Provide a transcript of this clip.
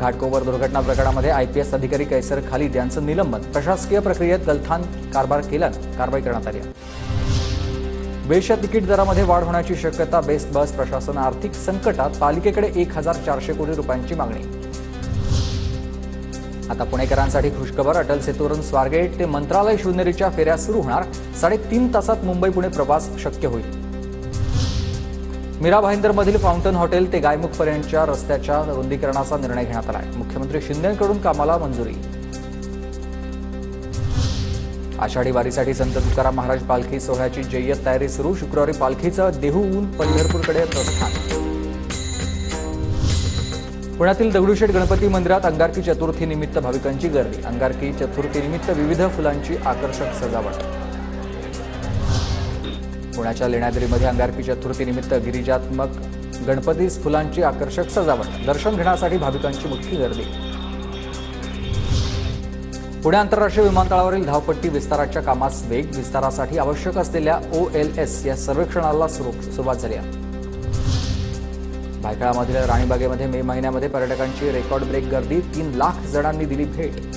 घाटकोपर दुर्घटना प्रकरणामध्ये आयपीएस अधिकारी कैसर खालिद यांचं निलंबन, प्रशासकीय प्रक्रियेत गलथान कारभार केल्यानं कारवाई करण्यात आली आहे. बेस्टच्या तिकीट दरामध्ये वाढ होण्याची शक्यता, बेस्ट बस प्रशासन आर्थिक संकटात, पालिकेकडे 1400 कोटी रुपयांची मागणी. आता पुणेकरांसाठी खुशखबर, अटल सेतूवरून स्वारगेट ते मंत्रालय शिवनेरीच्या फेऱ्या सुरू होणार. 3.5 तासात मुंबई पुणे प्रवास शक्य होईल. मीरा भाईंदरमधील फाउंटन हॉटेल ते गायमुखपर्यंतच्या रस्त्याच्या रुंदीकरणाचा निर्णय घेण्यात आला आहे. मुख्यमंत्री शिंदेंकडून कामाला मंजुरी. आषाढी वारीसाठी संत तुकाराम महाराज पालखी सोहळ्याची जय्यत तयारी सुरू. शुक्रवारी पालखीचं देहूहून पंढरपूरकडे प्रस्थान. पुण्यातील दगडूशेठ गणपती मंदिरात अंगारकी चतुर्थीनिमित्त भाविकांची गर्दी. अंगारकी चतुर्थीनिमित्त विविध फुलांची आकर्षक सजावट. पुण्याच्या लेण्याद्रीमध्ये अंगारकी चतुर्थीनिमित्त गिरिजात्मक गणपतीस फुलांची आकर्षक सजावट. दर्शन घेण्यासाठी भाविकांची मोठी गर्दी. पुणे आंतरराष्ट्रीय विमानतळावरील धावपट्टी विस्ताराच्या कामास वेग. विस्तारासाठी आवश्यक असलेल्या OLS या सर्वेक्षणाला सुरुवात झाली आहे. भायखळामधील राणीबागेमध्ये मे महिन्यामध्ये पर्यटकांची रेकॉर्ड ब्रेक गर्दी. 3 लाख जणांनी दिली भेट.